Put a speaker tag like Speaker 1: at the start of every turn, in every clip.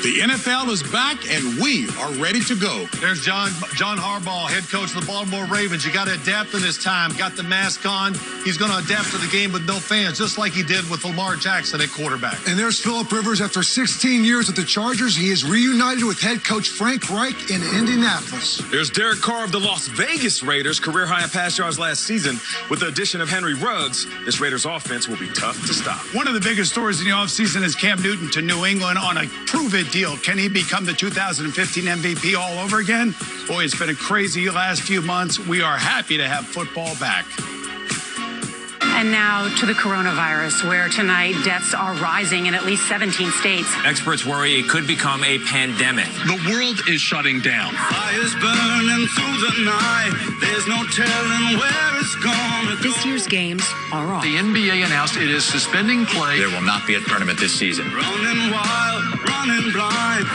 Speaker 1: The NFL is back, and we are ready to go.
Speaker 2: There's John Harbaugh, head coach of the Baltimore Ravens. You got to adapt in this time. Got the mask on. He's going to adapt to the game with no fans, just like he did with Lamar Jackson at quarterback.
Speaker 3: And there's Phillip Rivers. After 16 years with the Chargers, he is reunited with head coach Frank Reich in Indianapolis.
Speaker 4: There's Derek Carr of the Las Vegas Raiders, career high in pass yards last season. With the addition of Henry Ruggs, this Raiders offense will be tough to stop.
Speaker 1: One of the biggest stories in the offseason is Cam Newton to New England on a prove-it deal. Can he become the 2015 MVP all over again? Boy, it's been a crazy last few months. We are happy to have football back.
Speaker 5: And now to the coronavirus, where tonight deaths are rising in at least 17 states.
Speaker 6: Experts worry it could become a pandemic.
Speaker 7: The world is shutting down.
Speaker 8: Fire's burning through the night. There's no telling where it's gonna go.
Speaker 5: This year's games are off.
Speaker 7: The NBA announced it is suspending play.
Speaker 6: There will not be a tournament this season.
Speaker 8: Running wild, running blind.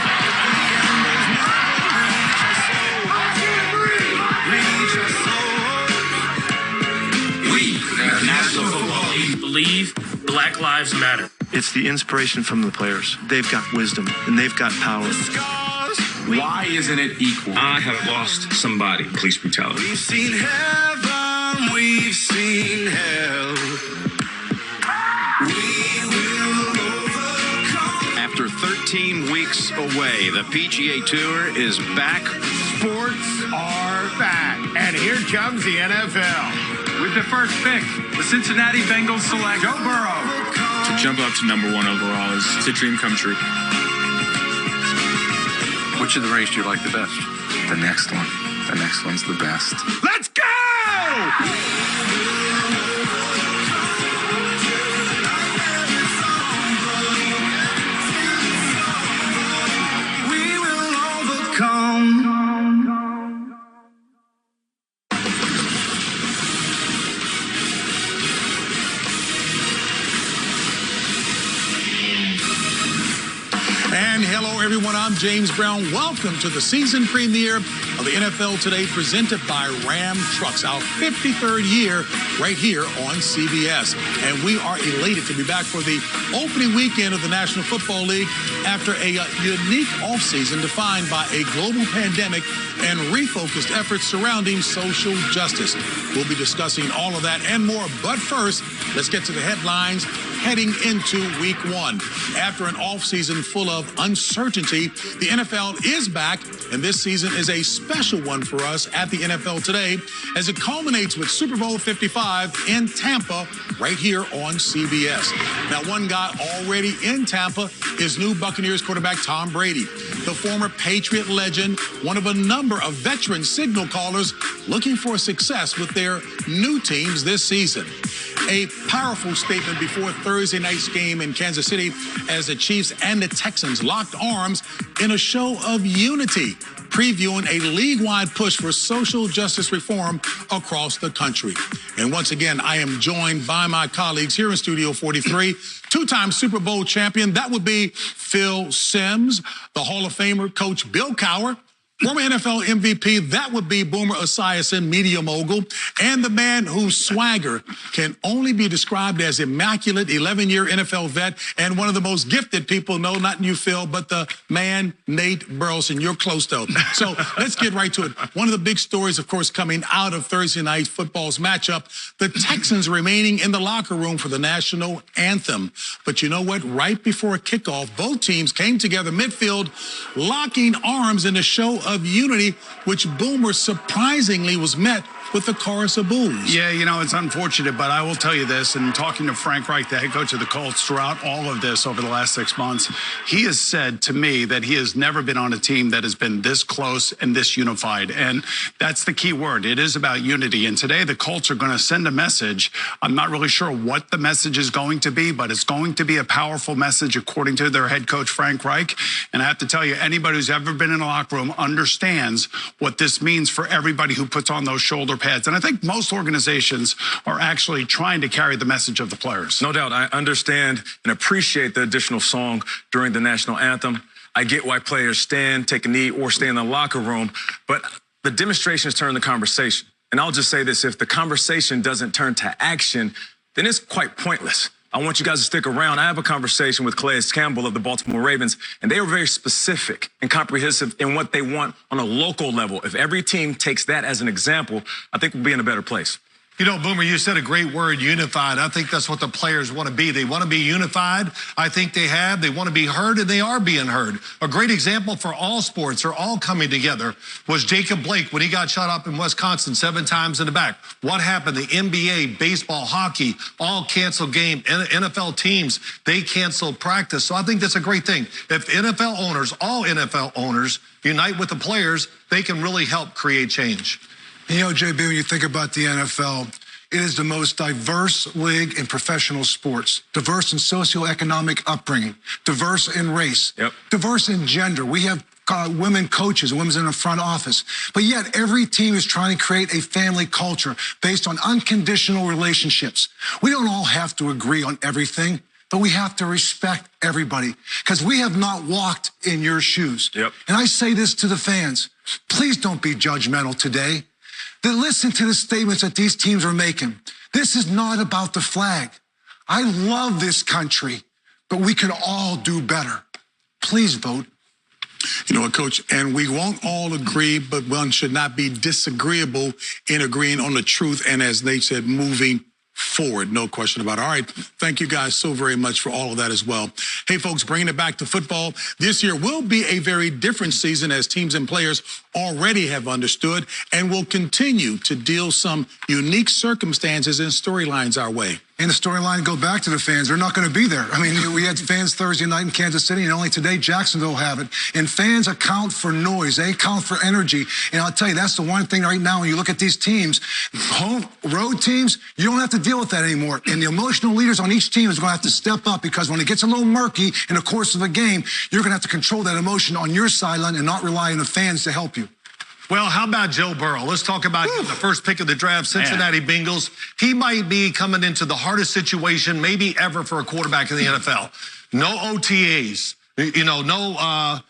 Speaker 6: National Football League believe Black Lives Matter.
Speaker 9: It's the inspiration from the players. They've got wisdom and they've got power.
Speaker 6: Why isn't it equal? I have lost somebody. Police brutality.
Speaker 8: We've seen heaven, we've seen hell. We will overcome.
Speaker 4: After 13 weeks away, the PGA Tour is back.
Speaker 1: Sports are back. And here comes the NFL.
Speaker 7: With the first pick, the Cincinnati Bengals select Joe Burrow.
Speaker 10: To jump up to #1 overall is a dream come true.
Speaker 7: Which of the race do you like the best?
Speaker 10: The next one. The next one's the best.
Speaker 1: Let's go!
Speaker 8: We will overcome.
Speaker 1: And hello, everyone. I'm James Brown. Welcome to the season premiere of the NFL Today, presented by Ram Trucks, our 53rd year right here on CBS. And we are elated to be back for the opening weekend of the National Football League after a unique offseason defined by a global pandemic and refocused efforts surrounding social justice. We'll be discussing all of that and more. But first, let's get to the headlines heading into week one. After an offseason full of uncertainty, the NFL is back, and this season is a special one for us at the NFL Today as it culminates with Super Bowl 55 in Tampa right here on CBS. Now, one guy already in Tampa is new Buccaneers quarterback Tom Brady, the former Patriot legend, one of a number of veteran signal callers looking for success with their new teams this season. A powerful statement before Thursday night's game in Kansas City as the Chiefs and the Texans locked arms in a show of unity, previewing a league-wide push for social justice reform across the country. And once again, I am joined by my colleagues here in Studio 43, two-time Super Bowl champion. That would be Phil Simms, the Hall of Famer Coach Bill Cowher, former NFL MVP, that would be Boomer Esiason, media mogul, and the man whose swagger can only be described as immaculate, 11-year NFL vet, and one of the most gifted people, no, not you, Phil, but the man, Nate Burleson. You're close, though. So let's get right to it. One of the big stories, of course, coming out of Thursday night football's matchup, the Texans remaining in the locker room for the national anthem. But you know what? Right before kickoff, both teams came together midfield, locking arms in a show of unity, which Boomer surprisingly was met with the chorus of boos.
Speaker 2: Yeah, you know, it's unfortunate, but I will tell you this, and talking to Frank Reich, the head coach of the Colts, throughout all of this over the last 6 months, he has said to me that he has never been on a team that has been this close and this unified. And that's the key word. It is about unity. And today the Colts are going to send a message. I'm not really sure what the message is going to be, but it's going to be a powerful message according to their head coach, Frank Reich. And I have to tell you, anybody who's ever been in a locker room understands what this means for everybody who puts on those shoulder pads. And I think most organizations are actually trying to carry the message of the players.
Speaker 4: No doubt. I understand and appreciate the additional song during the national anthem. I get why players stand, take a knee, or stay in the locker room. But the demonstrations turn the conversation. And I'll just say this, if the conversation doesn't turn to action, then it's quite pointless. I want you guys to stick around. I have a conversation with Calais Campbell of the Baltimore Ravens, and they are very specific and comprehensive in what they want on a local level. If every team takes that as an example, I think we'll be in a better place.
Speaker 11: You know, Boomer, you said a great word, unified. I think that's what the players want to be. They want to be unified. I think they have. They want to be heard, and they are being heard. A great example for all sports, they're all coming together, was Jacob Blake when he got shot up in Wisconsin 7 times in the back. What happened? The NBA, baseball, hockey, all canceled game. NFL teams, they canceled practice. So I think that's a great thing. If NFL owners, all NFL owners, unite with the players, they can really help create change.
Speaker 3: You know, JB, when you think about the NFL, it is the most diverse league in professional sports, diverse in socioeconomic upbringing, diverse in race, diverse in gender. We have women coaches and women in the front office. But yet every team is trying to create a family culture based on unconditional relationships. We don't all have to agree on everything, but we have to respect everybody because we have not walked in your shoes. And I say this to the fans, please don't be judgmental today. Then listen to the statements that these teams are making. This is not about the flag. I love this country, but we can all do better. Please vote.
Speaker 1: You know what, Coach, and we won't all agree, but one should not be disagreeable in agreeing on the truth and, as Nate said, moving forward. No question about it. All right. Thank you guys so very much for all of that as well. Hey, folks, bringing it back to football. This year will be a very different season as teams and players already have understood and will continue to deal some unique circumstances and storylines our way.
Speaker 3: And the storyline go back to the fans. They're not going to be there. I mean, we had fans Thursday night in Kansas City, and only today Jacksonville have it. And fans account for noise. They account for energy. And I'll tell you, that's the one thing right now when you look at these teams, road teams, you don't have to deal with that anymore. And the emotional leaders on each team is going to have to step up because when it gets a little murky in the course of a game, you're going to have to control that emotion on your sideline and not rely on the fans to help you.
Speaker 11: Well, how about Joe Burrow? Let's talk about the first pick of the draft, Cincinnati Bengals. He might be coming into the hardest situation maybe ever for a quarterback in the NFL. No OTAs, you know, no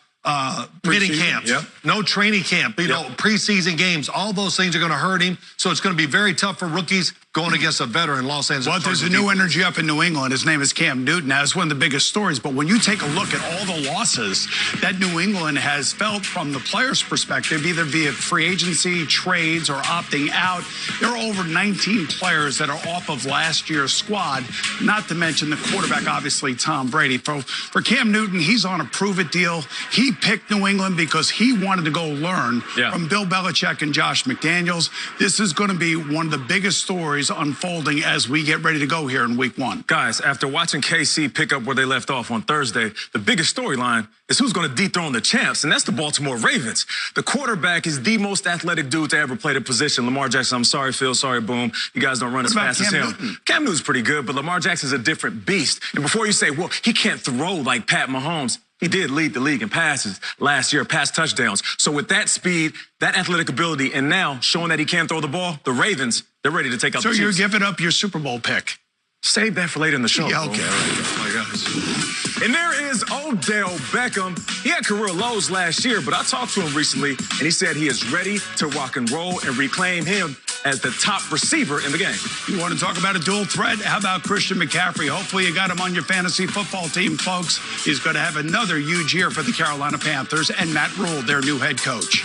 Speaker 11: mini camps, no training camp, you know, preseason games. All those things are going to hurt him. So it's going to be very tough for rookies going against a veteran Los Angeles.
Speaker 2: Well, there's a new energy up in New England. His name is Cam Newton. Now, it's one of the biggest stories. But when you take a look at all the losses that New England has felt from the players' perspective, either via free agency, trades, or opting out, there are over 19 players that are off of last year's squad, not to mention the quarterback, obviously, Tom Brady. For Cam Newton, he's on a prove-it deal. He picked New England because he wanted to go learn from Bill Belichick and Josh McDaniels. This is going to be one of the biggest stories unfolding as we get ready to go here in week 1.
Speaker 4: Guys, after watching KC pick up where they left off on Thursday, the biggest storyline is who's going to dethrone the champs, and that's the Baltimore Ravens. The quarterback is the most athletic dude to ever play the position. Lamar Jackson, I'm sorry, Phil, sorry, Boom. You guys don't run as fast as him. Cam Newton's pretty good, but Lamar Jackson's a different beast. And before you say, well, he can't throw like Pat Mahomes, he did lead the league in passes last year, pass touchdowns. So with that speed, that athletic ability, and now showing that he can throw the ball, the Ravens, they're ready to take out the Chiefs.
Speaker 2: So you're giving up your Super Bowl pick.
Speaker 4: Save that for later in the show.
Speaker 2: Yeah, okay.
Speaker 4: Oh, my gosh. And there is Odell Beckham. He had career lows last year, but I talked to him recently, and he said he is ready to rock and roll and reclaim him as the top receiver in the game.
Speaker 2: You want to talk about a dual threat? How about Christian McCaffrey? Hopefully you got him on your fantasy football team, folks. He's going to have another huge year for the Carolina Panthers and Matt Rule, their new head coach.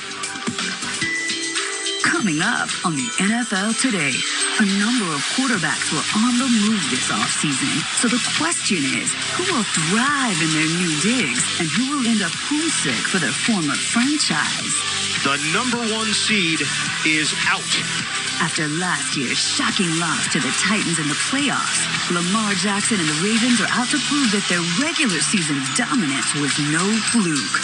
Speaker 12: Coming up on the NFL Today, a number of quarterbacks were on the move this offseason. So the question is, who will thrive in their new digs and who will end up homesick for their former franchise?
Speaker 9: The #1 seed is out.
Speaker 12: After last year's shocking loss to the Titans in the playoffs, Lamar Jackson and the Ravens are out to prove that their regular season dominance was no fluke.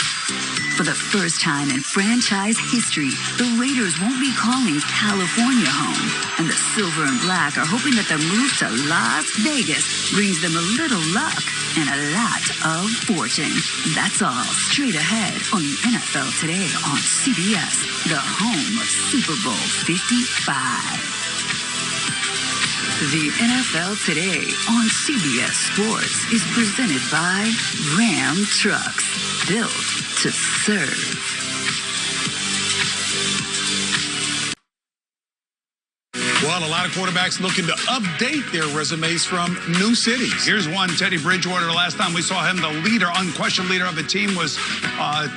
Speaker 12: For the first time in franchise history, the Raiders won't be calling California home, and the Silver and Black are hoping that the move to Las Vegas brings them a little luck and a lot of fortune. That's all straight ahead on the NFL Today on CBS, the home of Super Bowl 55. The NFL Today on CBS Sports is presented by Ram Trucks, built to serve.
Speaker 1: Well, Well, a lot of quarterbacks looking to update their resumes from new cities.
Speaker 2: Here's one, Teddy Bridgewater. Last time we saw him, the leader, unquestioned leader of the team was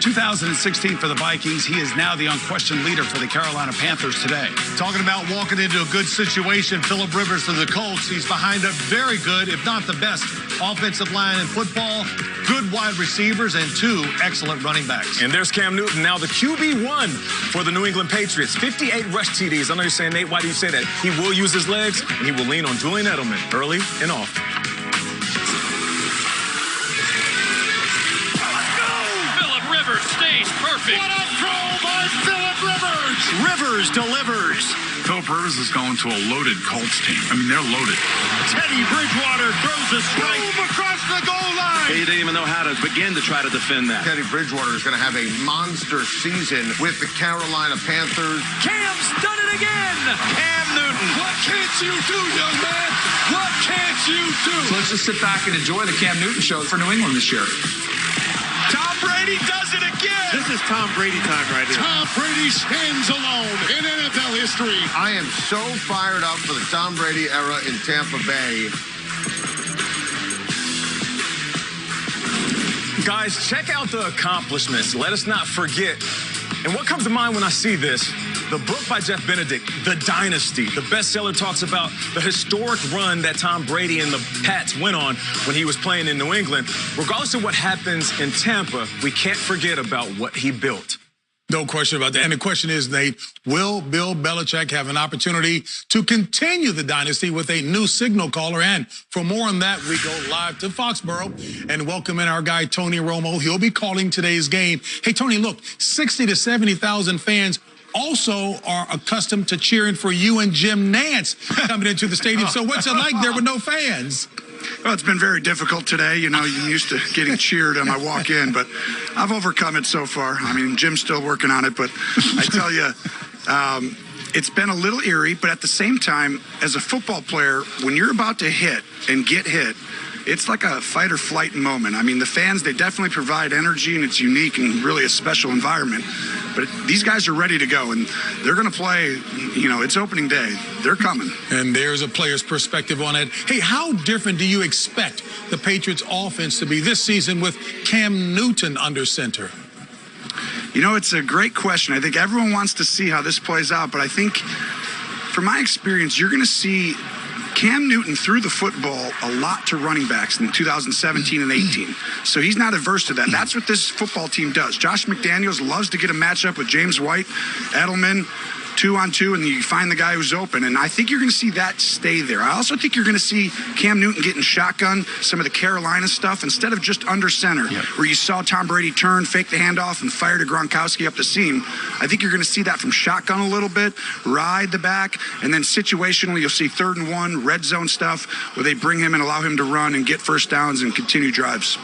Speaker 2: 2016 for the Vikings. He is now the unquestioned leader for the Carolina Panthers today.
Speaker 11: Talking about walking into a good situation, Phillip Rivers to the Colts. He's behind a very good, if not the best, offensive line in football, good wide receivers, and 2 excellent running backs.
Speaker 4: And there's Cam Newton, now the QB1 for the New England Patriots. 58 rush TDs. I know you're saying, Nate, why do you say that? He will use his legs, and he will lean on Julian Edelman early and often.
Speaker 7: Phillip Rivers stays perfect. What a throw by Phillip Rivers!
Speaker 13: Rivers delivers.
Speaker 10: Phillip Rivers is going to a loaded Colts team. I mean, they're loaded.
Speaker 7: Teddy Bridgewater throws a strike. Boom across the goal line.
Speaker 6: He didn't even know how to begin to try to defend that.
Speaker 13: Teddy Bridgewater is going to have a monster season with the Carolina Panthers.
Speaker 7: Cam's done it again. Cam Newton. What can't you do, young man? What can't you do?
Speaker 14: So let's just sit back and enjoy the Cam Newton show for New England this year.
Speaker 7: Tom Brady does it again.
Speaker 9: This is Tom Brady time right here.
Speaker 7: Tom Brady stands alone in NFL history.
Speaker 13: I am so fired up for the Tom Brady era in Tampa Bay.
Speaker 4: Guys, check out the accomplishments. Let us not forget. And what comes to mind when I see this? The book by Jeff Benedict, The Dynasty. The bestseller talks about the historic run that Tom Brady and the Pats went on when he was playing in New England. Regardless of what happens in Tampa, we can't forget about what he built.
Speaker 1: No question about that. And the question is, Nate, will Bill Belichick have an opportunity to continue the dynasty with a new signal caller? And for more on that, we go live to Foxborough and welcome in our guy, Tony Romo. He'll be calling today's game. Hey, Tony, look, 60 to 70,000 fans also are accustomed to cheering for you and Jim Nance coming into the stadium. So what's it like there with no fans?
Speaker 2: Well, it's been very difficult today. You know, you're used to getting cheered on my walk in, but I've overcome it so far. I mean, Jim's still working on it, but I tell you, it's been a little eerie, but at the same time, as a football player, when you're about to hit and get hit, it's like a fight or flight moment. I mean, the fans, they definitely provide energy, and it's unique and really a special environment. But these guys are ready to go, and they're going to play, you know, it's opening day. They're coming.
Speaker 1: And there's a player's perspective on it. Hey, how different do you expect the Patriots offense to be this season with Cam Newton under center?
Speaker 2: You know, it's a great question. I think everyone wants to see how this plays out, but I think from my experience, you're going to see Cam Newton threw the football a lot to running backs in 2017 and 18. So he's not averse to that. That's what this football team does. Josh McDaniels loves to get a matchup with James White, Edelman, 2-on-2, and you find the guy who's open. And I think you're going to see that stay there. I also think you're going to see Cam Newton getting shotgun, some of the Carolina stuff, instead of just under center, where you saw Tom Brady turn, fake the handoff, and fire to Gronkowski up the seam. I think you're going to see that from shotgun a little bit, ride the back, and then situationally you'll see 3rd and 1, red zone stuff, where they bring him and allow him to run and get first downs and continue drives.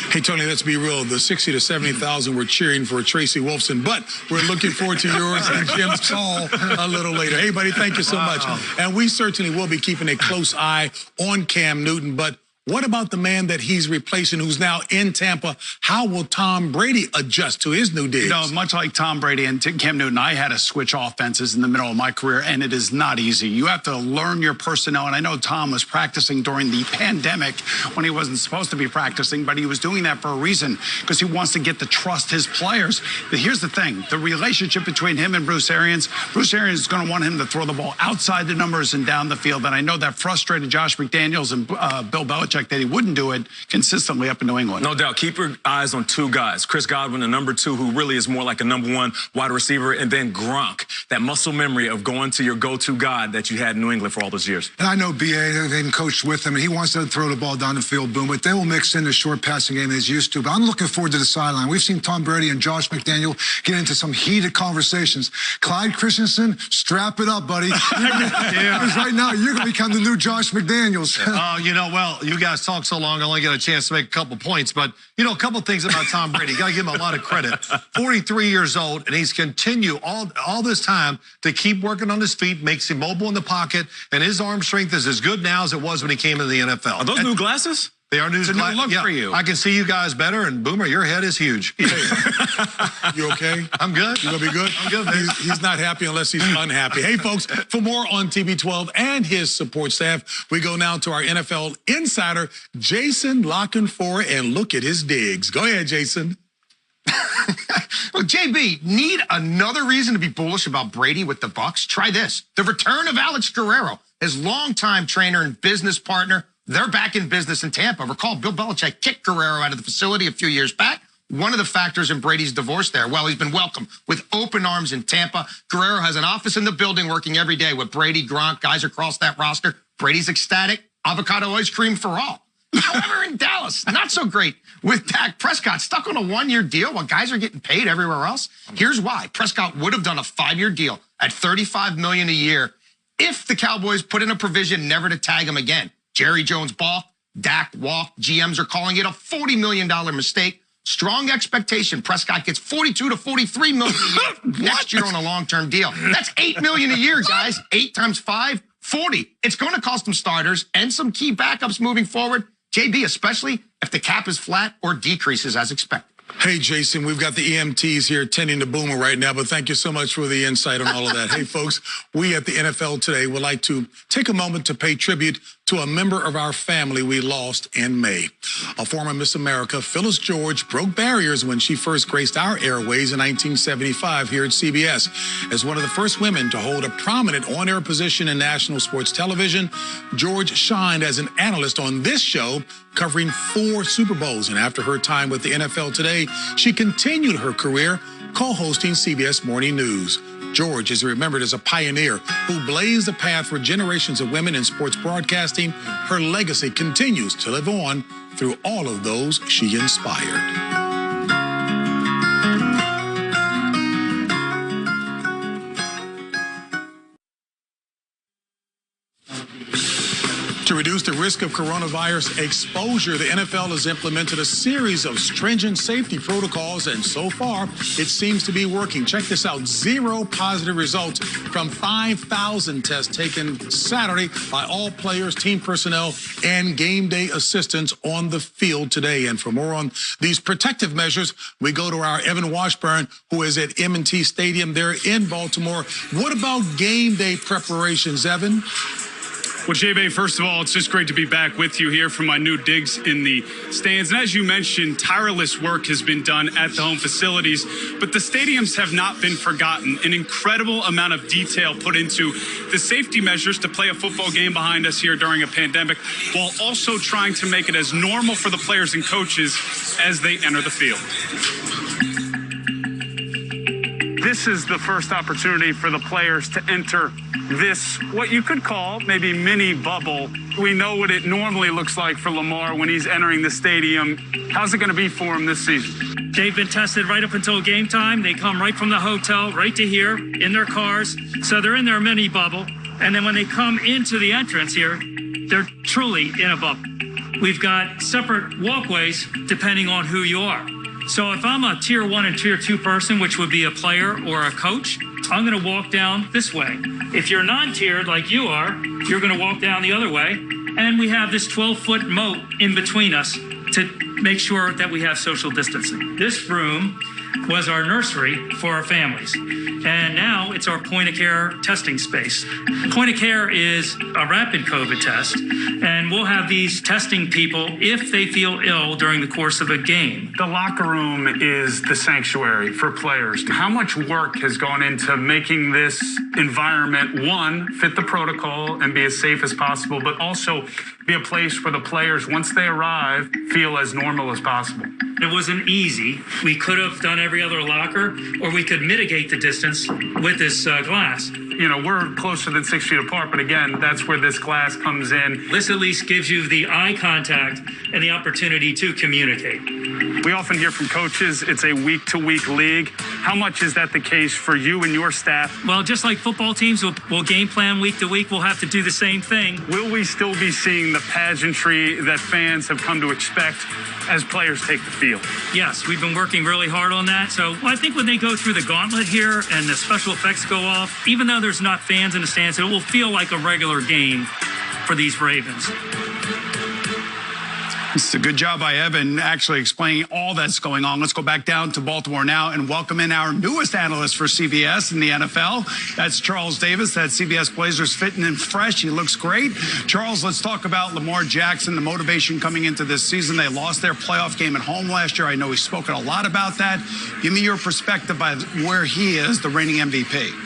Speaker 1: Hey, Tony, let's be real. The 60 to 70,000 were cheering for Tracy Wolfson, but we're looking forward to yours and Jim's call a little later. Hey, buddy, thank you so much. And we certainly will be keeping a close eye on Cam Newton, but what about the man that he's replacing who's now in Tampa? How will Tom Brady adjust to his new digs?
Speaker 2: You know, much like Tom Brady and Cam Newton, I had to switch offenses in the middle of my career, and it is not easy. You have to learn your personnel, and I know Tom was practicing during the pandemic when he wasn't supposed to be practicing, but he was doing that for a reason, because he wants to get to trust his players. But here's the thing, the relationship between him and Bruce Arians is going to want him to throw the ball outside the numbers and down the field, and I know that frustrated Josh McDaniels and Bill Belichick that he wouldn't do it consistently up in New England.
Speaker 4: No doubt. Keep your eyes on 2 guys. Chris Godwin, the number 2, who really is more like a number 1 wide receiver, and then Gronk, that muscle memory of going to your go-to guy that you had in New England for all those years.
Speaker 3: And I know B.A., they've coached with him, and he wants to throw the ball down the field, boom, but they will mix in the short passing game as used to. But I'm looking forward to the sideline. We've seen Tom Brady and Josh McDaniel get into some heated conversations. Clyde Christensen, strap it up, buddy. Because right now, you're going to become the new Josh McDaniels.
Speaker 11: You know, well, you guys talk so long, I only get a chance to make a couple points. But, you know, a couple things about Tom Brady. Got to give him a lot of credit. 43 years old, and he's continued all this time to keep working on his feet, makes him mobile in the pocket, and his arm strength is as good now as it was when he came into the NFL.
Speaker 4: Are those new glasses?
Speaker 11: They are news.
Speaker 2: It's a new look for you.
Speaker 11: I can see you guys better, and Boomer, your head is huge.
Speaker 1: You okay?
Speaker 11: I'm good.
Speaker 1: You gonna be good?
Speaker 11: I'm good, man.
Speaker 1: He's not happy unless he's unhappy. Hey, folks, for more on TB12 and his support staff, we go now to our NFL insider, Jason Lockenfor, and look at his digs. Go ahead, Jason.
Speaker 15: Well, JB, need another reason to be bullish about Brady with the Bucs? Try this. The return of Alex Guerrero, his longtime trainer and business partner. They're back in business in Tampa. Recall, Bill Belichick kicked Guerrero out of the facility a few years back. One of the factors in Brady's divorce there. Well, he's been welcomed with open arms in Tampa. Guerrero has an office in the building working every day with Brady, Gronk, guys across that roster. Brady's ecstatic. Avocado ice cream for all. However, in Dallas, not so great with Dak Prescott stuck on a one-year deal while guys are getting paid everywhere else. Here's why. Prescott would have done a 5-year deal at $35 million a year if the Cowboys put in a provision never to tag him again. Jerry Jones balked, Dak walked. GMs are calling it a $40 million mistake. Strong expectation. Prescott gets $42 to $43 million a year next year on a long-term deal. That's $8 million a year, guys. 8 times 5, 40. It's going to cost them starters and some key backups moving forward. JB, especially if the cap is flat or decreases as expected.
Speaker 1: Hey, Jason, we've got the EMTs here tending to Boomer right now, but thank you so much for the insight on all of that. Hey, folks, we at the NFL Today would like to take a moment to pay tribute to a member of our family we lost in May. A former Miss America, Phyllis George, broke barriers when she first graced our airways in 1975 here at CBS. As one of the first women to hold a prominent on-air position in national sports television, George shined as an analyst on this show, covering 4 Super Bowls. And after her time with the NFL Today, she continued her career co-hosting CBS Morning News. George is remembered as a pioneer who blazed the path for generations of women in sports broadcasting. Her legacy continues to live on through all of those she inspired. To reduce the risk of coronavirus exposure, the NFL has implemented a series of stringent safety protocols, and so far, it seems to be working. Check this out. 0 positive results from 5,000 tests taken Saturday by all players, team personnel, and game day assistants on the field today. And for more on these protective measures, we go to our Evan Washburn, who is at M&T Stadium there in Baltimore. What about game day preparations, Evan?
Speaker 10: Well, J-Bay, first of all, it's just great to be back with you here from my new digs in the stands. And as you mentioned, tireless work has been done at the home facilities, but the stadiums have not been forgotten. An incredible amount of detail put into the safety measures to play a football game behind us here during a pandemic, while also trying to make it as normal for the players and coaches as they enter the field. This is the first opportunity for the players to enter this, what you could call maybe mini bubble. We know what it normally looks like for Lamar when he's entering the stadium. How's it going to be for him this season?
Speaker 16: They've been tested right up until game time. They come right from the hotel, right to here, in their cars. So they're in their mini bubble. And then when they come into the entrance here, they're truly in a bubble. We've got separate walkways depending on who you are. So if I'm a tier 1 and tier 2 person, which would be a player or a coach, I'm going to walk down this way. If you're non-tiered like you are, you're going to walk down the other way. And we have this 12-foot moat in between us to make sure that we have social distancing. This room was our nursery for our families. And now it's our point-of-care testing space. Point-of-care is a rapid COVID test, and we'll have these testing people if they feel ill during the course of a game.
Speaker 10: The locker room is the sanctuary for players. How much work has gone into making this environment, one, fit the protocol and be as safe as possible, but also be a place where the players, once they arrive, feel as normal as possible?
Speaker 16: It wasn't easy. We could have done every other locker, or we could mitigate the distance with this glass.
Speaker 10: You know, we're closer than 6 feet apart, but again, that's where this glass comes in.
Speaker 16: This at least gives you the eye contact and the opportunity to communicate.
Speaker 10: We often hear from coaches, it's a week-to-week league. How much is that the case for you and your staff?
Speaker 16: Well, just like football teams will game plan week to week, we'll have to do the same thing.
Speaker 10: Will we still be seeing the pageantry that fans have come to expect as players take the field?
Speaker 16: Yes, we've been working really hard on that. So I think when they go through the gauntlet here and the special effects go off, even though there's not fans in the stands, it will feel like a regular game for these Ravens.
Speaker 2: It's a good job by Evan actually explaining all that's going on. Let's go back down to Baltimore now and welcome in our newest analyst for CBS in the NFL. That's Charles Davis. That's CBS Blazers fitting and fresh. He looks great. Charles, let's talk about Lamar Jackson, the motivation coming into this season. They lost their playoff game at home last year. I know he's spoken a lot about that. Give me your perspective by where he is, the reigning MVP.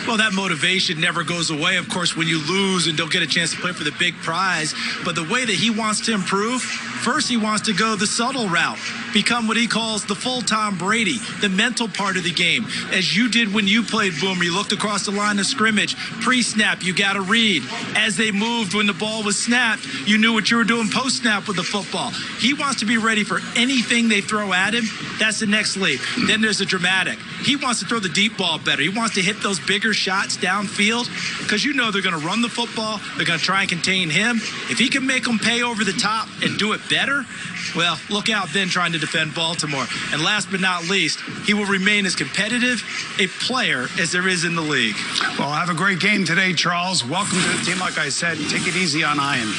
Speaker 17: Well, that motivation never goes away, of course, when you lose and don't get a chance to play for the big prize. But the way that he wants to improve, first he wants to go the subtle route, become what he calls the full Tom Brady, the mental part of the game. As you did when you played Boomer, you looked across the line of scrimmage, pre-snap, you got to read. As they moved when the ball was snapped, you knew what you were doing post-snap with the football. He wants to be ready for anything they throw at him. That's the next leap. Then there's the dramatic. He wants to throw the deep ball better. He wants to hit those bigger shots downfield because you know they're going to run the football. They're going to try and contain him. If he can make them pay over the top and do it better, well, look out then trying to defend Baltimore. And last but not least, he will remain as competitive a player as there is in the league.
Speaker 2: Well, have a great game today, Charles. Welcome to the team. Like I said, take it easy on Ian.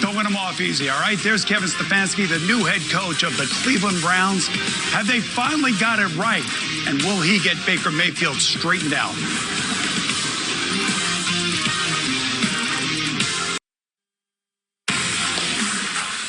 Speaker 2: Don't win them off easy, all right? There's Kevin Stefanski, the new head coach of the Cleveland Browns. Have they finally got it right? And will he get Baker Mayfield straightened out?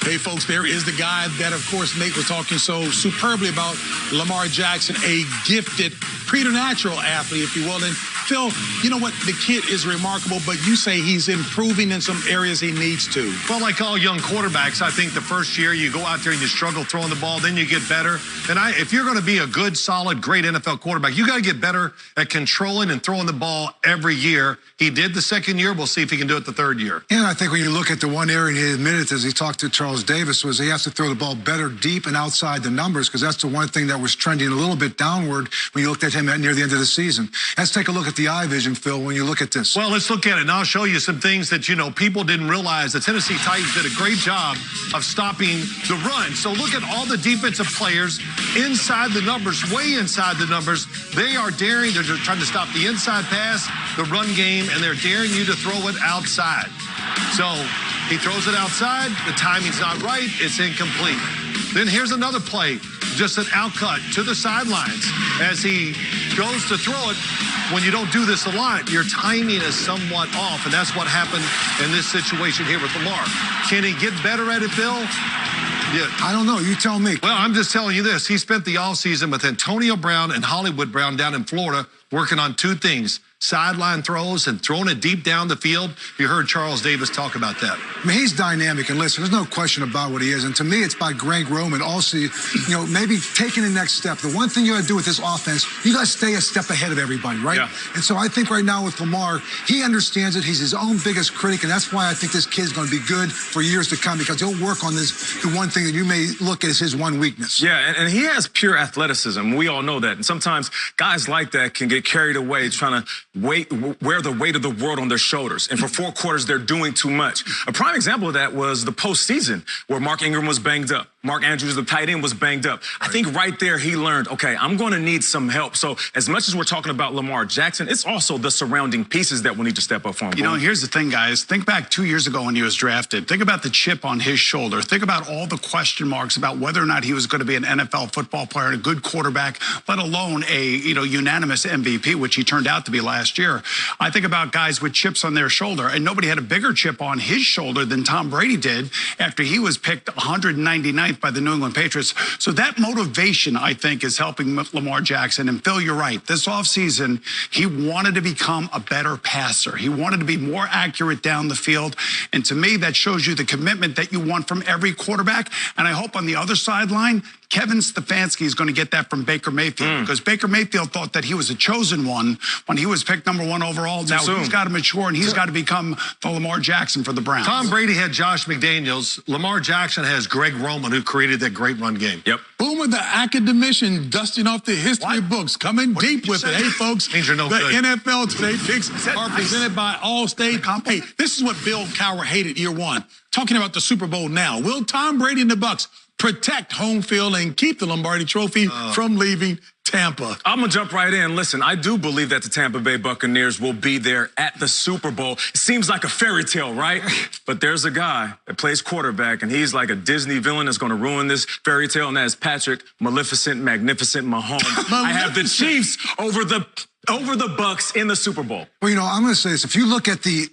Speaker 1: Hey, folks, there is the guy that, of course, Nate was talking so superbly about, Lamar Jackson, a gifted, preternatural athlete, if you will. And Phil, you know what? The kid is remarkable, but you say he's improving in some areas he needs to.
Speaker 11: Well, like all young quarterbacks, I think the first year you go out there and you struggle throwing the ball, then you get better. And if you're going to be a good, solid, great NFL quarterback, you got to get better at controlling and throwing the ball every year. He did the second year. We'll see if he can do it the third year.
Speaker 3: And I think when you look at the one area, and he admitted as he talked to Charles Davis, was he has to throw the ball better deep and outside the numbers, because that's the one thing that was trending a little bit downward when you looked at him near the end of the season. Let's take a look at the eye vision, Phil, when you look at this.
Speaker 11: Well, let's look at it, and I'll show you some things that, you know, people didn't realize. The Tennessee Titans did a great job of stopping the run. So look at all the defensive players inside the numbers, way inside the numbers. They are daring. They're just trying to stop the inside pass, the run game, and they're daring you to throw it outside. So he throws it outside. The timing's not right. It's incomplete. Then here's another play, just an outcut to the sidelines. As he goes to throw it, when you don't do this a lot, your timing is somewhat off, and that's what happened in this situation here with Lamar. Can he get better at it, Bill? Yeah.
Speaker 3: I don't know. You tell me.
Speaker 11: Well, I'm just telling you this. He spent the offseason with Antonio Brown and Hollywood Brown down in Florida working on two things: sideline throws and throwing it deep down the field. You heard Charles Davis talk about that.
Speaker 3: I mean, he's dynamic, and listen, there's no question about what he is. And to me, it's by Greg Roman also, you know, maybe taking the next step. The one thing you got to do with this offense, you got to stay a step ahead of everybody, right? Yeah. And so I think right now with Lamar, he understands it. He's his own biggest critic, and that's why I think this kid's going to be good for years to come, because he'll work on this, the one thing that you may look at as his one weakness.
Speaker 4: Yeah, and he has pure athleticism. We all know that. And sometimes guys like that can get carried away trying to wear the weight of the world on their shoulders. And for 4 quarters, they're doing too much. A prime example of that was the postseason, where Mark Ingram was banged up. Mark Andrews, the tight end, was banged up. Right. I think right there he learned, okay, I'm going to need some help. So as much as we're talking about Lamar Jackson, it's also the surrounding pieces that we need to step up for him.
Speaker 2: You know, here's the thing, guys. Think back 2 years ago when he was drafted. Think about the chip on his shoulder. Think about all the question marks about whether or not he was going to be an NFL football player and a good quarterback, let alone a, unanimous MVP, which he turned out to be last year. I think about guys with chips on their shoulder, and nobody had a bigger chip on his shoulder than Tom Brady did after he was picked 199th by the New England Patriots. So that motivation, I think, is helping Lamar Jackson. And Phil, you're right. This offseason, he wanted to become a better passer. He wanted to be more accurate down the field. And to me, that shows you the commitment that you want from every quarterback. And I hope on the other sideline, Kevin Stefanski is going to get that from Baker Mayfield, because Baker Mayfield thought that he was a chosen one when he was picked #1 overall. Now he's got to mature, and he's got to become the Lamar Jackson for the Browns.
Speaker 11: Tom Brady had Josh McDaniels. Lamar Jackson has Greg Roman, who created that great run game.
Speaker 4: Yep.
Speaker 1: Boomer, the academician, dusting off the history books, coming deep with it. Hey, folks,
Speaker 11: means you're no
Speaker 1: the
Speaker 11: good.
Speaker 1: NFL Today picks are presented by Allstate. Hey, this is what Bill Cowher hated year one. Talking about the Super Bowl now. Will Tom Brady and the Bucs protect home field, and keep the Lombardi Trophy from leaving Tampa.
Speaker 4: I'm going to jump right in. Listen, I do believe that the Tampa Bay Buccaneers will be there at the Super Bowl. It seems like a fairy tale, right? But there's a guy that plays quarterback, and he's like a Disney villain that's going to ruin this fairy tale, and that is Patrick Maleficent, Magnificent Mahomes. I have the Chiefs over the Bucks in the Super Bowl.
Speaker 3: Well, you know, I'm going to say this. If you look at the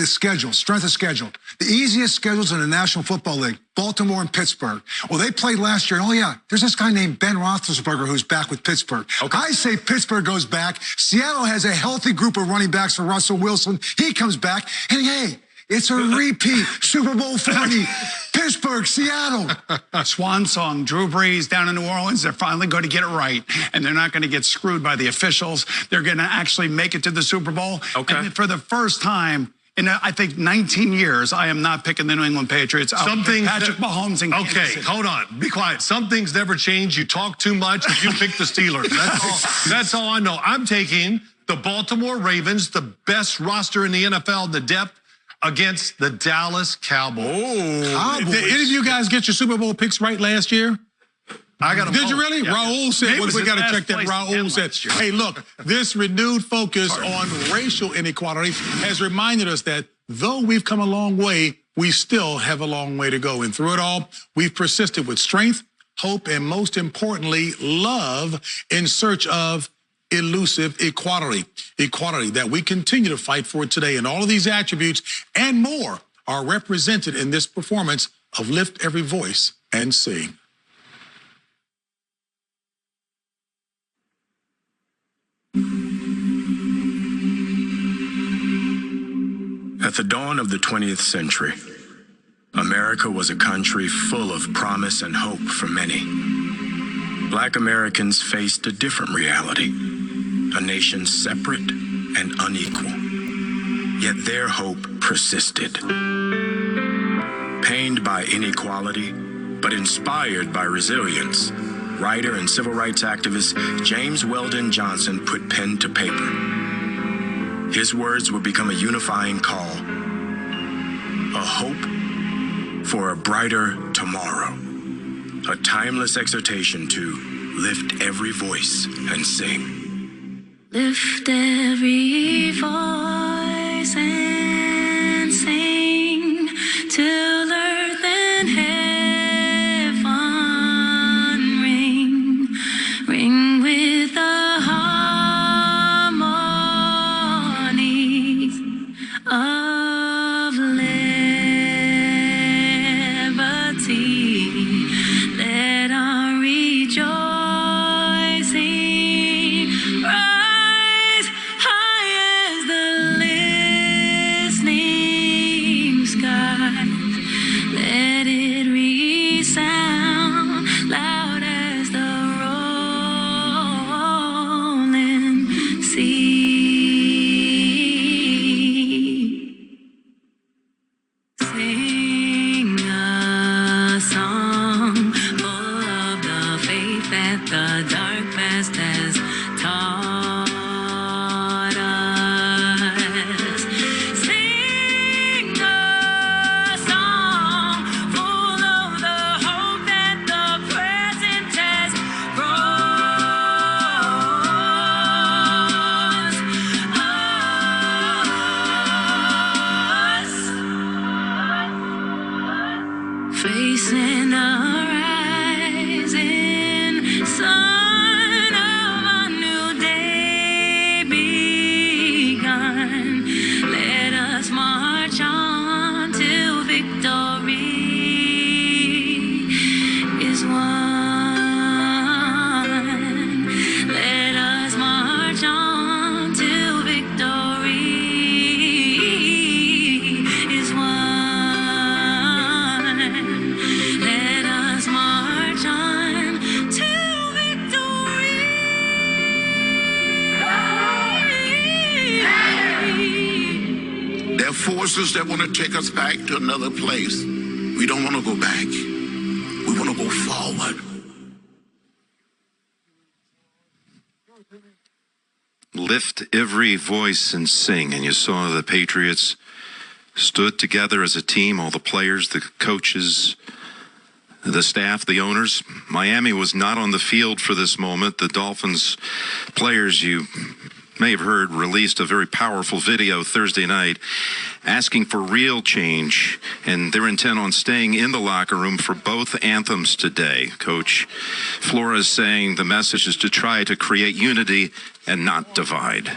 Speaker 3: schedule, strength of schedule, the easiest schedules in the National Football League, Baltimore and Pittsburgh. Well, they played last year, and oh, yeah, there's this guy named Ben Roethlisberger who's back with Pittsburgh. Okay. I say Pittsburgh goes back. Seattle has a healthy group of running backs for Russell Wilson. He comes back, and hey, it's a repeat. Super Bowl 40, Pittsburgh, Seattle.
Speaker 2: Swan song, Drew Brees down in New Orleans. They're finally going to get it right, and they're not going to get screwed by the officials. They're going to actually make it to the Super Bowl. Okay. And for the first time in, I think, 19 years, I am not picking the New England Patriots. Patrick Mahomes and Kansas City.
Speaker 11: Hold on. Be quiet. Some things never change. You talk too much if you pick the Steelers. That's all I know. I'm taking the Baltimore Ravens, the best roster in the NFL, the depth, against the Dallas Cowboys.
Speaker 1: Did any of you guys get your Super Bowl picks right last year?
Speaker 11: I got them.
Speaker 1: Did you really?
Speaker 11: Yeah.
Speaker 1: Raul said, we got to check that. Raul said, hey, look, this renewed focus on racial inequality has reminded us that though we've come a long way, we still have a long way to go. And through it all, we've persisted with strength, hope, and most importantly, love in search of elusive equality that we continue to fight for today. And all of these attributes and more are represented in this performance of Lift Every Voice and Sing.
Speaker 18: At the dawn of the 20th century, America was a country full of promise and hope for many. Black Americans faced a different reality, a nation separate and unequal. Yet their hope persisted. Pained by inequality, but inspired by resilience, writer and civil rights activist James Weldon Johnson put pen to paper. His words would become a unifying call, a hope for a brighter tomorrow, a timeless exhortation to lift every voice and sing.
Speaker 12: Lift every voice and sing till earth and heaven ring, ring with the harmony of liberty. Let our rejoicing rise high as the listening skies. Let it resound loud as the rolling sea. Sing a song full of the faith that the dark past has taught us. Sing a song full of the hope that the present has brought us. Facing a rising sun of a new day begun. Let us march on till victory is won. Let us march on till victory is won. Let us march on till victory.
Speaker 19: There are forces that want to take us back to another place. We don't want to go back. We want to go forward.
Speaker 20: Lift every voice and sing. And you saw the Patriots stood together as a team, all the players, the coaches, the staff, the owners. Miami was not on the field for this moment. The Dolphins players, you may have heard, released a very powerful video Thursday night asking for real change, and they're intent on staying in the locker room for both anthems today. Coach Flores saying the message is to try to create unity and not divide.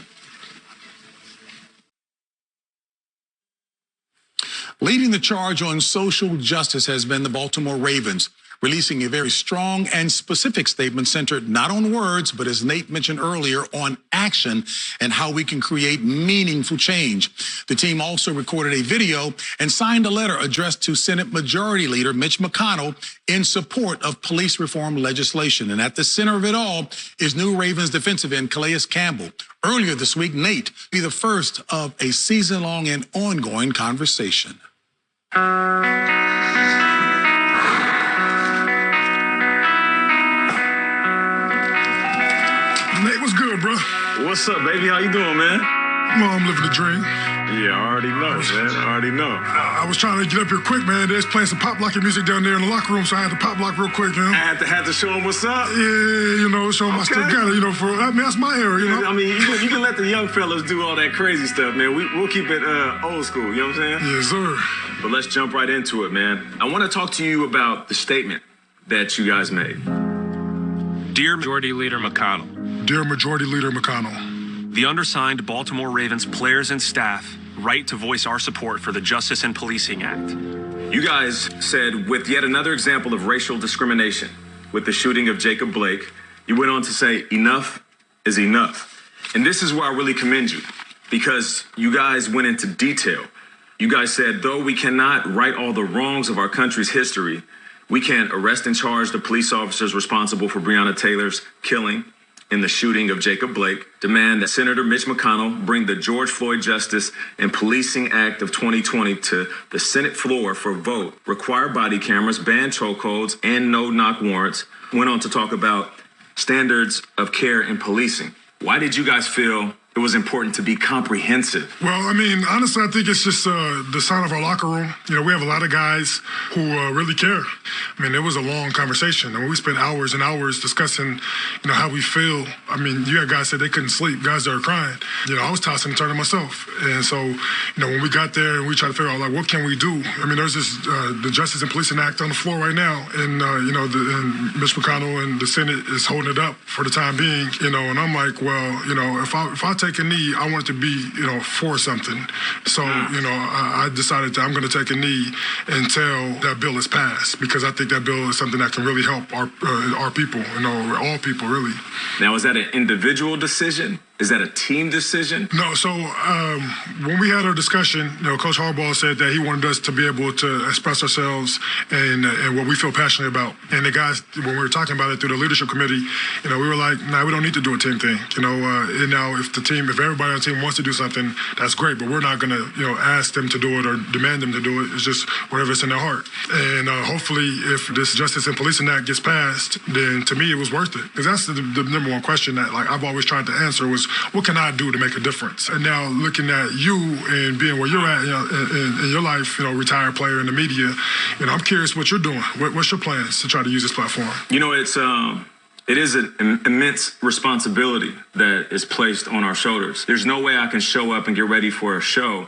Speaker 1: Leading the charge on social justice has been the Baltimore Ravens, releasing a very strong and specific statement centered not on words, but as Nate mentioned earlier, on action and how we can create meaningful change. The team also recorded a video and signed a letter addressed to Senate Majority Leader Mitch McConnell in support of police reform legislation. And at the center of it all is new Ravens defensive end Calais Campbell. Earlier this week, Nate be the first of a season-long and ongoing conversation.
Speaker 21: Nate, what's good, bro?
Speaker 4: What's up, baby? How you doing, man?
Speaker 21: Well, I'm living the dream.
Speaker 4: Yeah, I already know, man. I already know.
Speaker 21: I was trying to get up here quick, man. They're playing some pop locking music down there in the locker room, so I had to pop lock real quick, man.
Speaker 4: I had to show them what's up.
Speaker 21: Yeah, you know, show them I still got it, I mean, that's my era, you know?
Speaker 4: I mean, you can let the young fellas do all that crazy stuff, man. We'll keep it old school, you know what I'm saying?
Speaker 21: Yes, sir.
Speaker 4: But let's jump right into it, man. I want to talk to you about the statement that you guys made.
Speaker 22: Dear Majority Leader McConnell.
Speaker 21: Dear Majority Leader McConnell.
Speaker 22: The undersigned Baltimore Ravens players and staff write to voice our support for the Justice in Policing Act.
Speaker 4: You guys said, with yet another example of racial discrimination, with the shooting of Jacob Blake, you went on to say, enough is enough. And this is where I really commend you, because you guys went into detail. You guys said, though we cannot right all the wrongs of our country's history, we can arrest and charge the police officers responsible for Breonna Taylor's killing in the shooting of Jacob Blake, demand that Senator Mitch McConnell bring the George Floyd Justice and Policing Act of 2020 to the Senate floor for vote, require body cameras, ban chokeholds, and no-knock warrants. Went on to talk about standards of care in policing. Why did you guys feel it was important to be comprehensive?
Speaker 21: Well, I mean, honestly, I think it's just the sign of our locker room. You know, we have a lot of guys who really care. I mean, it was a long conversation. I mean, we spent hours and hours discussing, you know, how we feel. I mean, you had guys said they couldn't sleep, guys that are crying. You know, I was tossing and turning myself. And so, you know, when we got there and we tried to figure out, like, what can we do? I mean, there's this, the Justice and Policing Act on the floor right now. And, you know, and Mitch McConnell and the Senate is holding it up for the time being, you know, and I'm like, well, you know, if I take a knee, I want it to be, you know, for something. So, you know, I decided that I'm going to take a knee until that bill is passed, because I think that bill is something that can really help our people, you know, all people, really.
Speaker 4: Now, is that an individual decision? Is that a team decision?
Speaker 21: No, so when we had our discussion, you know, Coach Harbaugh said that he wanted us to be able to express ourselves and what we feel passionate about. And the guys, when we were talking about it through the leadership committee, you know, we were like, nah, we don't need to do a team thing. You know, and now if everybody on the team wants to do something, that's great, but we're not going to, you know, ask them to do it or demand them to do it. It's just whatever's in their heart. And hopefully, if this Justice and Policing Act gets passed, then to me, it was worth it. Because that's the number one question that, like, I've always tried to answer was, what can I do to make a difference? And now looking at you and being where you're at, you know, in your life, you know, retired player in the media, you know, I'm curious what you're doing. What's your plans to try to use this platform?
Speaker 4: You know, it is an immense responsibility that is placed on our shoulders. There's no way I can show up and get ready for a show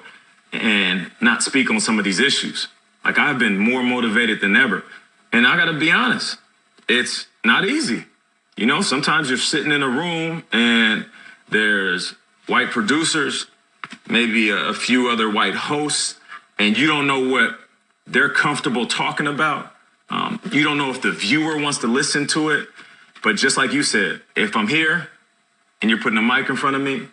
Speaker 4: and not speak on some of these issues. Like, I've been more motivated than ever. And I got to be honest, it's not easy. You know, sometimes you're sitting in a room and there's white producers, maybe a few other white hosts, and you don't know what they're comfortable talking about. You don't know if the viewer wants to listen to it. But just like you said, if I'm here and you're putting a mic in front of me,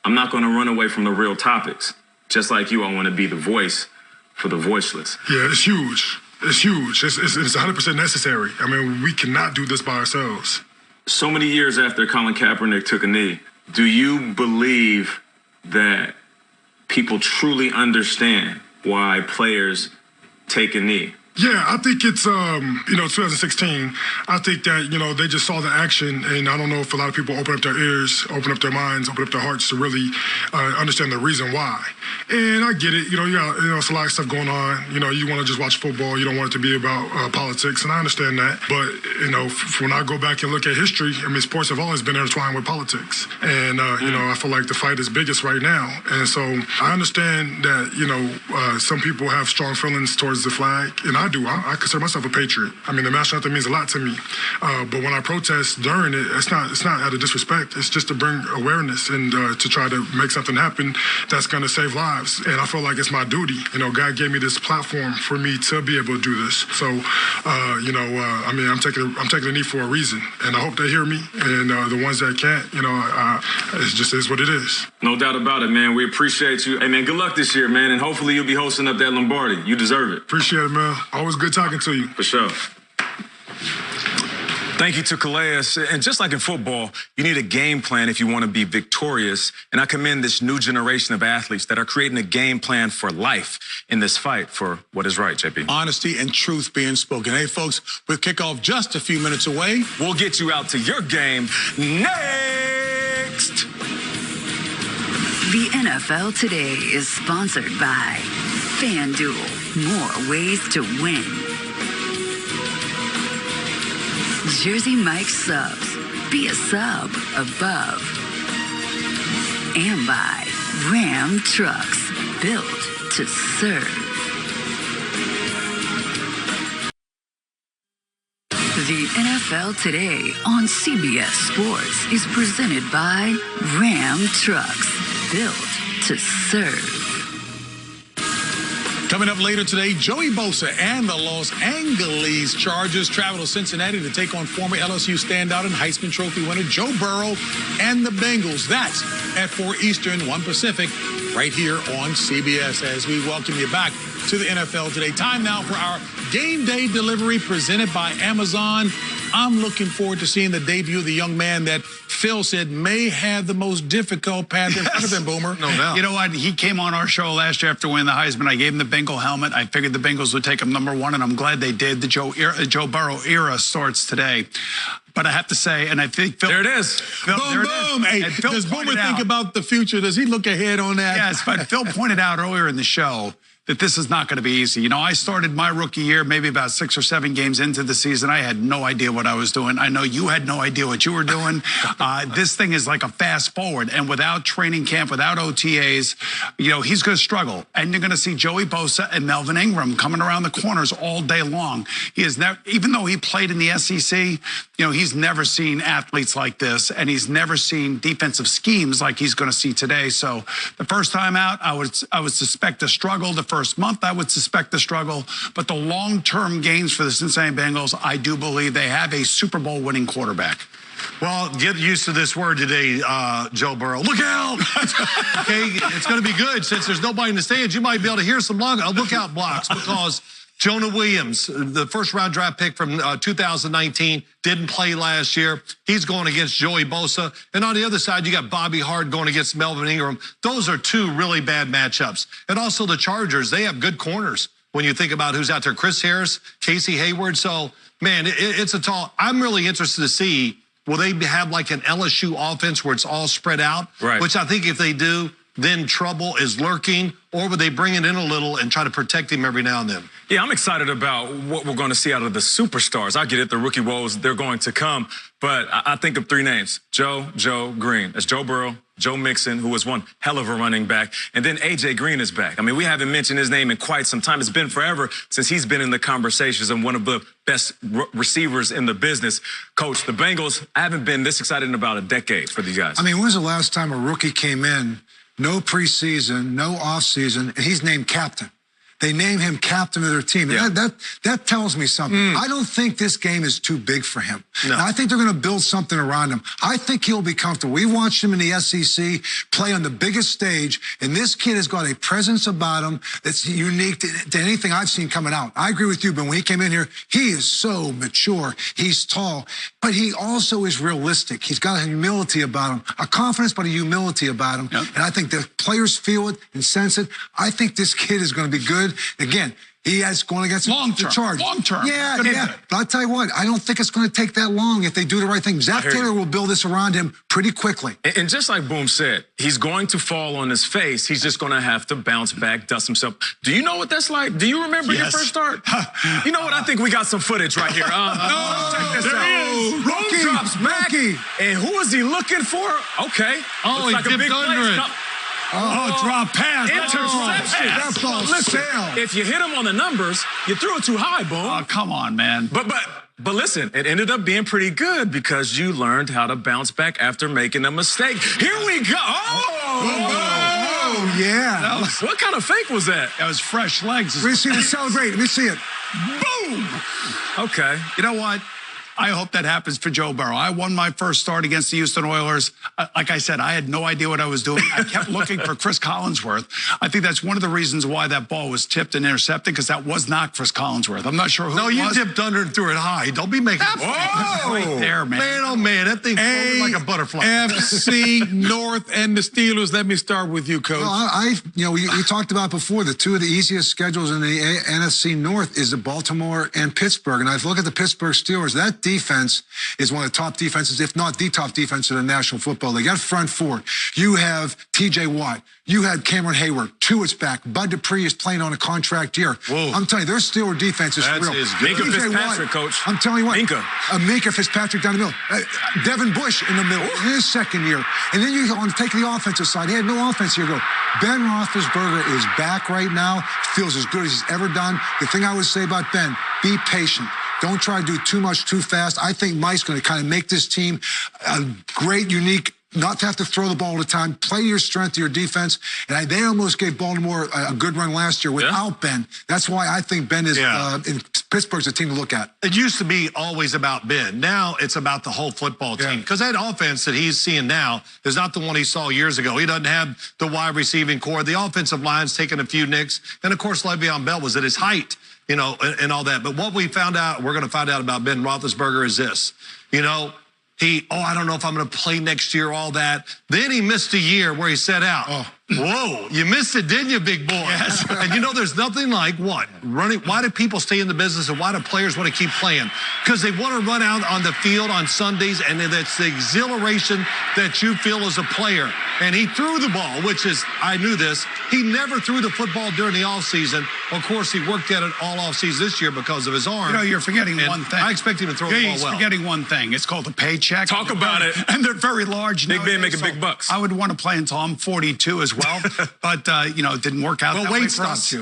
Speaker 4: I'm not going to run away from the real topics. Just like you, I want to be the voice for the voiceless.
Speaker 21: Yeah, it's huge. It's huge. It's 100% necessary. I mean, we cannot do this by ourselves.
Speaker 4: So many years after Colin Kaepernick took a knee, do you believe that people truly understand why players take a knee?
Speaker 21: Yeah, I think it's, 2016. I think that, they just saw the action, and I don't know if a lot of people open up their ears, open up their minds, open up their hearts to really understand the reason why. And I get it. It's a lot of stuff going on. You want to just watch football. You don't want it to be about politics, and I understand that. But, when I go back and look at history, sports have always been intertwined with politics. And, I feel like the fight is biggest right now. And so I understand that, some people have strong feelings towards the flag, and I do. I consider myself a patriot. The national anthem means a lot to me. But when I protest during it, it's not out of disrespect. It's just to bring awareness and to try to make something happen that's going to save lives. And I feel like it's my duty. God gave me this platform for me to be able to do this. So, I'm taking the knee for a reason, and I hope they hear me. And the ones that can't, it just is what it is.
Speaker 4: No doubt about it, man. We appreciate you. Hey, man, good luck this year, man, and hopefully you'll be hosting up that Lombardi. You deserve it.
Speaker 21: Appreciate it, man. Always good talking to you.
Speaker 4: For sure. Thank you to Calais. And just like in football, you need a game plan if you want to be victorious. And I commend this new generation of athletes that are creating a game plan for life in this fight for what is right, JP.
Speaker 1: Honesty and truth being spoken. Hey, folks, with kickoff just a few minutes away,
Speaker 4: we'll get you out to your game next.
Speaker 12: The NFL Today is sponsored by FanDuel. More ways to win. Jersey Mike's Subs. Be a sub above. And by Ram Trucks. Built to serve. The NFL Today on CBS Sports is presented by Ram Trucks. Built to serve.
Speaker 1: Coming up later today, Joey Bosa and the Los Angeles Chargers travel to Cincinnati to take on former LSU standout and Heisman Trophy winner Joe Burrow and the Bengals. That's at 4 Eastern, 1 Pacific, right here on CBS as we welcome you back to the NFL Today. Time now for our game day delivery presented by Amazon. I'm looking forward to seeing the debut of the young man that Phil said may have the most difficult path in front of him, Boomer.
Speaker 2: No doubt. You know what? He came on our show last year after winning the Heisman. I gave him the Bengal helmet. I figured the Bengals would take him #1, and I'm glad they did. The Joe Burrow era starts today. But I have to say, and I think Phil...
Speaker 4: There it is.
Speaker 1: Phil, boom, boom. Hey, does Boomer think about the future? Does he look ahead on that?
Speaker 2: Yes, but Phil pointed out earlier in the show that this is not going to be easy. I started my rookie year maybe about 6 or 7 games into the season. I had no idea what I was doing. I know you had no idea what you were doing. This thing is like a fast forward. And without training camp, without OTAs, he's going to struggle. And you're going to see Joey Bosa and Melvin Ingram coming around the corners all day long. He is never, even though he played in the SEC, he's never seen athletes like this. And he's never seen defensive schemes like he's going to see today. So the first time out, I would suspect a struggle. The first month, I would suspect the struggle. But the long-term gains for the Cincinnati Bengals, I do believe they have a Super Bowl winning quarterback.
Speaker 11: Well, get used to this word today, Joe Burrow. Look out! Okay, it's going to be good. Since there's nobody in the stands, you might be able to hear some look out blocks because Jonah Williams, the first-round draft pick from 2019, didn't play last year. He's going against Joey Bosa. And on the other side, you got Bobby Hart going against Melvin Ingram. Those are 2 really bad matchups. And also the Chargers, they have good corners when you think about who's out there. Chris Harris, Casey Hayward. So, man, it's a tall. I'm really interested to see, will they have like an LSU offense where it's all spread out?
Speaker 4: Right.
Speaker 11: Which I think if they do, then trouble is lurking, or would they bring it in a little and try to protect him every now and then?
Speaker 4: Yeah, I'm excited about what we're going to see out of the superstars. I get it, the rookie woes, they're going to come. But I think of 3 names, Joe, Green. That's Joe Burrow, Joe Mixon, who was one hell of a running back, and then A.J. Green is back. We haven't mentioned his name in quite some time. It's been forever since he's been in the conversations and one of the best receivers in the business. Coach, the Bengals, I haven't been this excited in about a decade for these guys.
Speaker 3: When was the last time a rookie came in, no preseason, no offseason, and he's named captain? They name him captain of their team.
Speaker 4: Yeah.
Speaker 3: That tells me something. I don't think this game is too big for him.
Speaker 11: No.
Speaker 3: I think they're going to build something around him. I think he'll be comfortable. We watched him in the SEC play on the biggest stage, and this kid has got a presence about him that's unique to anything I've seen coming out. I agree with you, but when he came in here, he is so mature. He's tall, but he also is realistic. He's got a humility about him, a confidence, but a humility about him. Yep. And I think the players feel it and sense it. I think this kid is going to be good. Again, He has going against the charge.
Speaker 2: Long term.
Speaker 3: Yeah. But I'll tell you what, I don't think it's going to take that long if they do the right thing. Zach Taylor will build this around him pretty quickly.
Speaker 4: And just like Boom said, he's going to fall on his face. He's just going to have to bounce back, dust himself. Do you know what that's like? Do you remember your first start? You know what? I think we got some footage right here. Check this out.
Speaker 3: Rookie
Speaker 4: drops back. And who is he looking for? Okay.
Speaker 11: Oh, he dipped under it.
Speaker 2: Drop pass.
Speaker 4: Interception.
Speaker 3: That ball sailed.
Speaker 4: If you hit him on the numbers, you threw it too high, Boom.
Speaker 2: Oh, come on, man.
Speaker 4: But listen, it ended up being pretty good because you learned how to bounce back after making a mistake. Here we go.
Speaker 3: Oh, yeah.
Speaker 4: What kind of fake was that?
Speaker 2: That was fresh legs.
Speaker 3: Let me see it celebrate. Let me see it.
Speaker 2: Boom.
Speaker 4: Okay.
Speaker 2: You know what? I hope that happens for Joe Burrow. I won my first start against the Houston Oilers. Like I said, I had no idea what I was doing. I kept looking for Chris Collinsworth. I think that's one of the reasons why that ball was tipped and intercepted, because that was not Chris Collinsworth. I'm not sure who it was.
Speaker 11: No, you dipped under and threw it high. Don't be making
Speaker 2: right there, man.
Speaker 11: Man, oh, man, that thing floated like a butterfly.
Speaker 1: FC North and the Steelers. Let me start with you, Coach.
Speaker 3: Well, we talked about before, the two of the easiest schedules in the NFC North is the Baltimore and Pittsburgh. And I look at the Pittsburgh Steelers. That defense is one of the top defenses, if not the top defense in the National Football League. Got front four. You have T.J. Watt. You had Cameron Hayward. Tuitt's back. Bud Dupree is playing on a contract year.
Speaker 11: Whoa.
Speaker 3: I'm telling you, their Steeler defense is real.
Speaker 4: Minka Fitzpatrick, Coach.
Speaker 3: I'm telling you what.
Speaker 4: Minka
Speaker 3: Fitzpatrick down the middle. Devin Bush in the middle in his second year. And then you take the offensive side. He had no offense here. Ben Roethlisberger is back right now. Feels as good as he's ever done. The thing I would say about Ben, be patient. Don't try to do too much too fast. I think Mike's going to kind of make this team a great, unique, not to have to throw the ball all the time, play your strength to your defense. And they almost gave Baltimore a good run last year without Ben. That's why I think Ben is in Pittsburgh's a team to look at.
Speaker 11: It used to be always about Ben. Now it's about the whole football team. Because that offense that he's seeing now is not the one he saw years ago. He doesn't have the wide receiving core. The offensive line's taking a few nicks. And, of course, Le'Veon Bell was at his height, you know, and all that. But what we found out, we're going to find out about Ben Roethlisberger is this. You know, I don't know if I'm going to play next year, all that. Then he missed a year where he sat out. Whoa, you missed it, didn't you, big boy? Yes. And you know, there's nothing like running. Why do people stay in the business and why do players want to keep playing? Because they want to run out on the field on Sundays, and that's the exhilaration that you feel as a player. And he threw the ball, which is, I knew this. He never threw the football during the offseason. Of course, he worked at it all offseason this year because of his arm.
Speaker 2: You know, you're forgetting one thing.
Speaker 11: I expect him to throw the ball well.
Speaker 2: He's forgetting one thing. It's called a paycheck.
Speaker 4: Talk about it.
Speaker 2: And they're very large.
Speaker 4: Big Ben making big bucks.
Speaker 2: I would want to play until I'm 42 as well. But, you know, it didn't work out that way for us.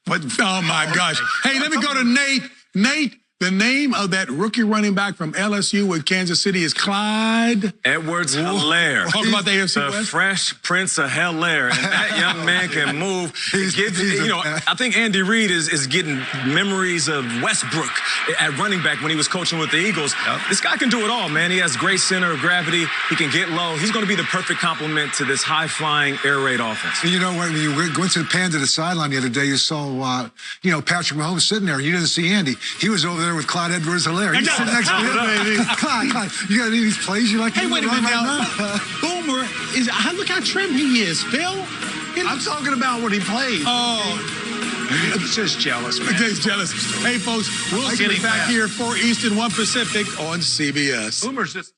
Speaker 1: But, oh, my gosh. Hey, let me go to Nate. Nate, the name of that rookie running back from LSU with Kansas City is Clyde
Speaker 4: Edwards-Helaire.
Speaker 1: Talk about the AFC
Speaker 4: West. The Fresh Prince of Helaire. And that young man can move. I think Andy Reid is getting memories of Westbrook at running back when he was coaching with the Eagles. This guy can do it all, man. He has great center of gravity. He can get low. He's going to be the perfect complement to this high-flying air raid offense.
Speaker 3: And you know what? When you went to the pan to the sideline the other day, you saw, Patrick Mahomes sitting there. You didn't see Andy. He was over there with Clyde Edwards-Helaire. He's sitting next to him, baby. Clyde, you got any of these plays you like?
Speaker 1: Hey, wait a minute now. Boomer, look how trim he is, Phil.
Speaker 11: I'm talking about when he played.
Speaker 2: He's just jealous, man.
Speaker 1: He's jealous. Hey, folks, we'll see you back here at 4 Eastern, 1 Pacific on CBS.
Speaker 11: Boomer's just